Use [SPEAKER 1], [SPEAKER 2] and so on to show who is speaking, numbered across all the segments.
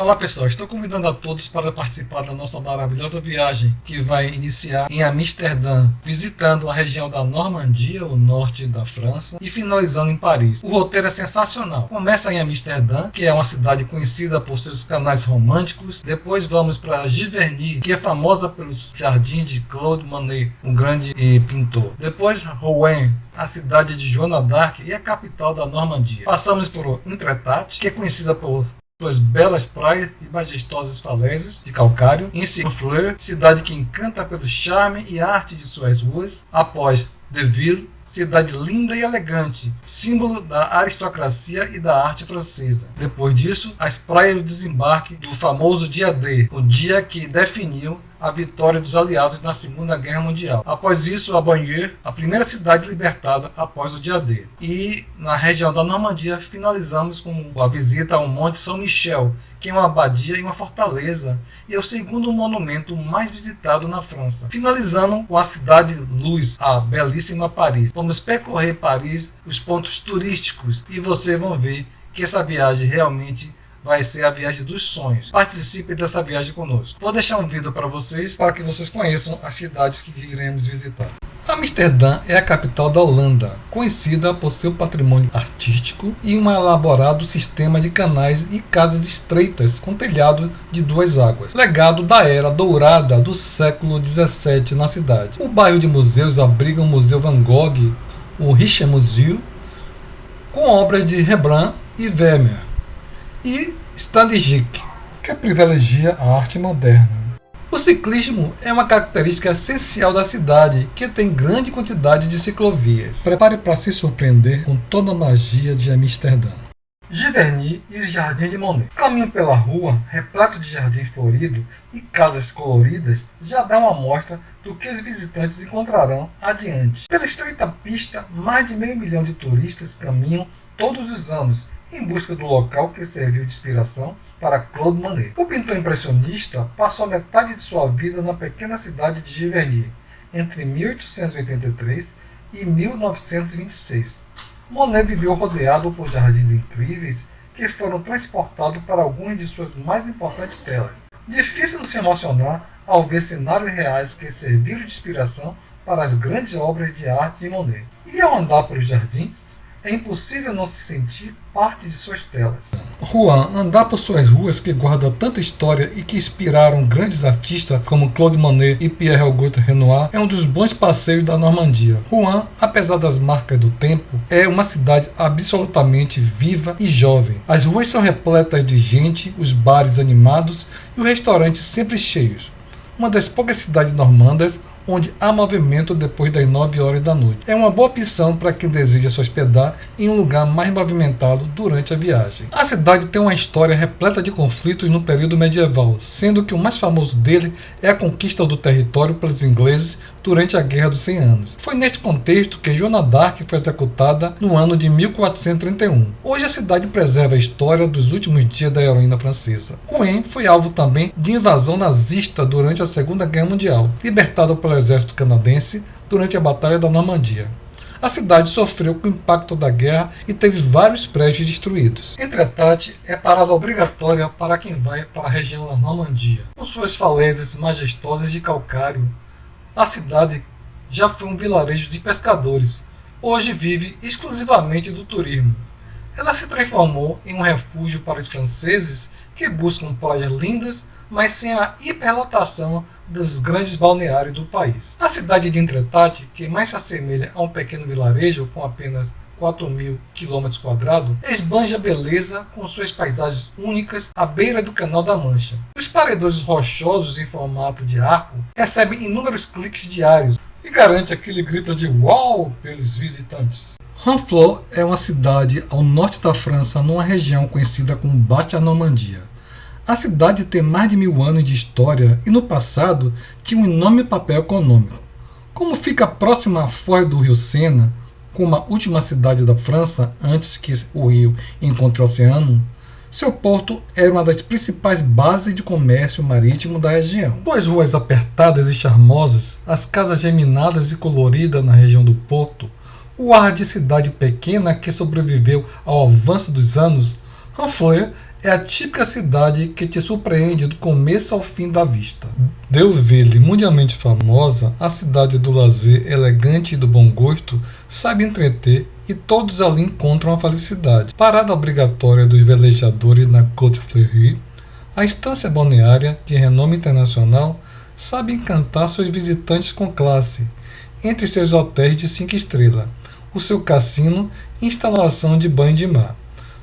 [SPEAKER 1] Olá pessoal, estou convidando a todos para participar da nossa maravilhosa viagem que vai iniciar em Amsterdã, visitando a região da Normandia, o norte da França, e finalizando em Paris. O roteiro é sensacional. Começa em Amsterdã, que é uma cidade conhecida por seus canais românticos. Depois vamos para Giverny, que é famosa pelos jardins de Claude Monet, um grande pintor. Depois Rouen, a cidade de Joana d'Arc e a capital da Normandia. Passamos por Étretat, que é conhecida por suas belas praias e majestosas falésias de calcário, em Honfleur, cidade que encanta pelo charme e arte de suas ruas. Após Deauville, cidade linda e elegante, símbolo da aristocracia e da arte francesa. Depois disso, as praias do desembarque do famoso dia D, o dia que definiu a vitória dos aliados na Segunda Guerra Mundial. Após isso, a Bagneux, a primeira cidade libertada após o dia D. E na região da Normandia, finalizamos com a visita ao Monte São Michel, que é uma abadia e uma fortaleza, e é o segundo monumento mais visitado na França. Finalizando com a cidade luz, a belíssima Paris. Vamos percorrer Paris, os pontos turísticos, e vocês vão ver que essa viagem realmente vai ser a viagem dos sonhos. Participe dessa viagem conosco. Vou deixar um vídeo para vocês, para que vocês conheçam as cidades que iremos visitar. Amsterdã é a capital da Holanda, conhecida por seu patrimônio artístico e um elaborado sistema de canais e casas estreitas com telhado de duas águas, legado da era dourada do século XVII na cidade. O bairro de museus abriga o Museu Van Gogh, o Rijksmuseum, com obras de Rembrandt e Vermeer, e Stedelijk, que privilegia a arte moderna. O ciclismo é uma característica essencial da cidade, que tem grande quantidade de ciclovias. Prepare para se surpreender com toda a magia de Amsterdã. Giverny e os Jardins de Monet. Caminho pela rua, repleto de jardim florido e casas coloridas, já dá uma amostra do que os visitantes encontrarão adiante. Pela estreita pista, mais de 500 mil de turistas caminham todos os anos em busca do local que serviu de inspiração para Claude Monet. O pintor impressionista passou metade de sua vida na pequena cidade de Giverny, entre 1883 e 1926. Monet viveu rodeado por jardins incríveis que foram transportados para algumas de suas mais importantes telas. Difícil não se emocionar ao ver cenários reais que serviram de inspiração para as grandes obras de arte de Monet. E ao andar pelos jardins, é impossível não se sentir parte de suas telas. Rouen, andar por suas ruas que guardam tanta história e que inspiraram grandes artistas como Claude Monet e Pierre-Auguste Renoir, é um dos bons passeios da Normandia. Rouen, apesar das marcas do tempo, é uma cidade absolutamente viva e jovem. As ruas são repletas de gente, os bares animados e os restaurantes sempre cheios. Uma das poucas cidades normandas onde há movimento depois das 9 horas da noite. É uma boa opção para quem deseja se hospedar em um lugar mais movimentado durante a viagem. A cidade tem uma história repleta de conflitos no período medieval, sendo que o mais famoso dele é a conquista do território pelos ingleses durante a Guerra dos 100 Anos. Foi neste contexto que Joana d'Arc foi executada no ano de 1431. Hoje a cidade preserva a história dos últimos dias da heroína francesa. Rouen foi alvo também de invasão nazista durante a Segunda Guerra Mundial, libertada pelo exército canadense durante a Batalha da Normandia. A cidade sofreu com o impacto da guerra e teve vários prédios destruídos. Étretat é parada obrigatória para quem vai para a região da Normandia. Com suas falésias majestosas de calcário, a cidade já foi um vilarejo de pescadores. Hoje vive exclusivamente do turismo. Ela se transformou em um refúgio para os franceses que buscam praias lindas, mas sem a hiperlotação dos grandes balneários do país. A cidade de Étretat, que mais se assemelha a um pequeno vilarejo com apenas 4.000 km², esbanja beleza com suas paisagens únicas à beira do Canal da Mancha. Os paredões rochosos em formato de arco recebem inúmeros cliques diários e garante aquele grito de uau pelos visitantes. Honfleur é uma cidade ao norte da França, numa região conhecida como Baixa Normandia. A cidade tem mais de 1000 anos de história e no passado tinha um enorme papel econômico. Como fica próxima à foz do rio Sena, como a última cidade da França antes que o rio encontre o oceano, seu porto era uma das principais bases de comércio marítimo da região. Com as ruas apertadas e charmosas, as casas geminadas e coloridas na região do porto, o ar de cidade pequena que sobreviveu ao avanço dos anos, Honfleur É a típica cidade que te surpreende do começo ao fim da vista. Deauville, mundialmente famosa, a cidade do lazer elegante e do bom gosto, sabe entreter e todos ali encontram a felicidade. Parada obrigatória dos velejadores na Côte Fleurie, a estância balneária, de renome internacional, sabe encantar seus visitantes com classe, entre seus hotéis de 5 estrelas, o seu cassino e instalação de banho de mar.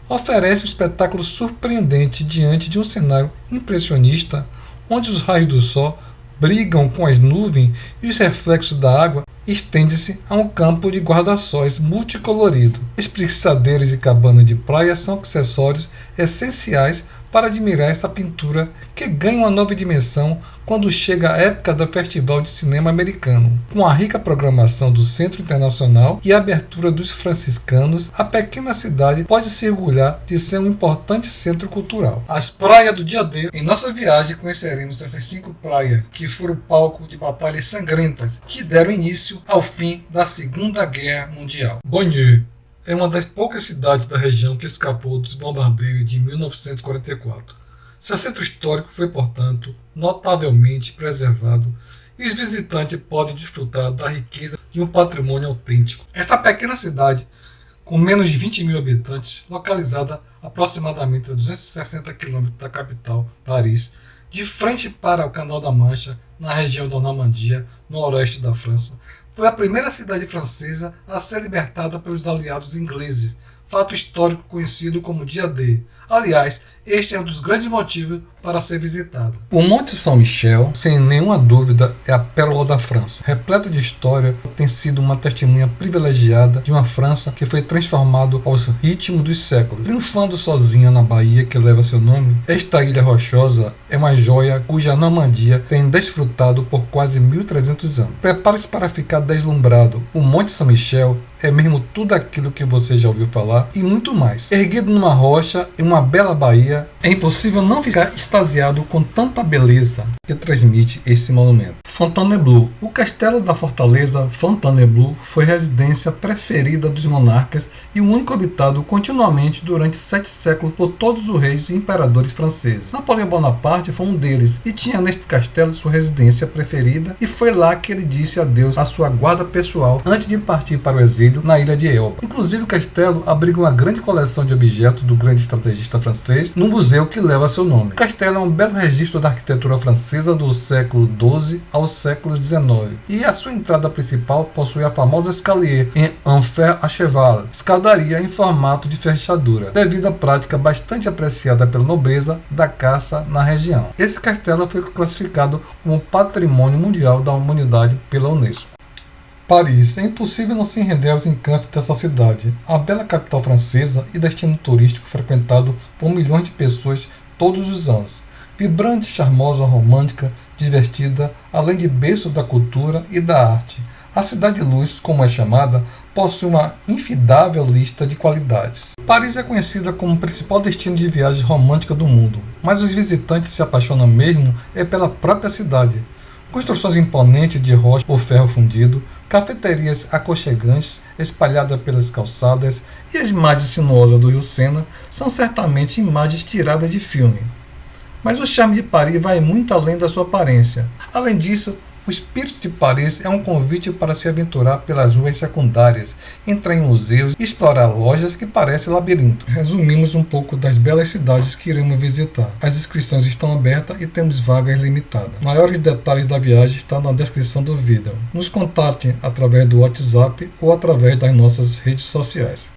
[SPEAKER 1] Oferece um espetáculo surpreendente diante de um cenário impressionista, onde os raios do sol brigam com as nuvens e os reflexos da água estende-se a um campo de guarda-sóis multicolorido. Espreguiçadeiras e cabanas de praia são acessórios essenciais para admirar essa pintura que ganha uma nova dimensão quando chega a época do Festival de Cinema Americano. Com a rica programação do Centro Internacional e a abertura dos franciscanos, a pequena cidade pode se orgulhar de ser um importante centro cultural. As praias do dia D. Em nossa viagem conheceremos essas 5 praias que foram palco de batalhas sangrentas que deram início ao fim da Segunda Guerra Mundial. Bagneux é uma das poucas cidades da região que escapou dos bombardeios de 1944. Seu centro histórico foi, portanto, notavelmente preservado e os visitantes podem desfrutar da riqueza de um patrimônio autêntico. Essa pequena cidade, com menos de 20 mil habitantes, localizada aproximadamente a 260 km da capital, Paris, de frente para o Canal da Mancha, na região da Normandia, no oeste da França, foi a primeira cidade francesa a ser libertada pelos aliados ingleses, fato histórico conhecido como Dia D. Aliás, este é um dos grandes motivos para ser visitada. O Monte São Michel, sem nenhuma dúvida, é a pérola da França. Repleto de história, tem sido uma testemunha privilegiada de uma França que foi transformada aos ritmos dos séculos. Triunfando sozinha na Bahia que leva seu nome, esta ilha rochosa é uma joia cuja Normandia tem desfrutado por quase 1300 anos. Prepare-se para ficar deslumbrado. O Monte São Michel é mesmo tudo aquilo que você já ouviu falar e muito mais. Erguido numa rocha em uma bela baía, é impossível não ficar extasiado com tanta beleza que transmite esse monumento. Fontainebleau. O castelo da fortaleza Fontainebleau foi residência preferida dos monarcas e o único habitado continuamente durante 7 séculos por todos os reis e imperadores franceses. Napoleão Bonaparte foi um deles e tinha neste castelo sua residência preferida, e foi lá que ele disse adeus à sua guarda pessoal antes de partir para o exílio na ilha de Elba. Inclusive, o castelo abriga uma grande coleção de objetos do grande estrategista francês no museu que leva seu nome. O castelo é um belo registro da arquitetura francesa do século XII ao século XIX, e a sua entrada principal possui a famosa escalier em fer à cheval, escadaria em formato de fechadura, devido à prática bastante apreciada pela nobreza da caça na região. Esse castelo foi classificado como Patrimônio Mundial da Humanidade pela Unesco. Paris. É impossível não se render aos encantos dessa cidade, a bela capital francesa e destino turístico frequentado por milhões de pessoas todos os anos. Vibrante, charmosa, romântica, divertida, além de berço da cultura e da arte. A Cidade Luz, como é chamada, possui uma infindável lista de qualidades. Paris é conhecida como o principal destino de viagem romântica do mundo, mas os visitantes se apaixonam mesmo pela própria cidade. Construções imponentes de rocha ou ferro fundido, cafeterias aconchegantes espalhadas pelas calçadas e as margens sinuosas do rio Sena são certamente imagens tiradas de filme. Mas o charme de Paris vai muito além da sua aparência. Além disso, o espírito de Paris é um convite para se aventurar pelas ruas secundárias, entrar em museus e explorar lojas que parecem labirinto. Resumimos um pouco das belas cidades que iremos visitar. As inscrições estão abertas e temos vagas limitadas. Maiores detalhes da viagem estão na descrição do vídeo. Nos contate através do WhatsApp ou através das nossas redes sociais.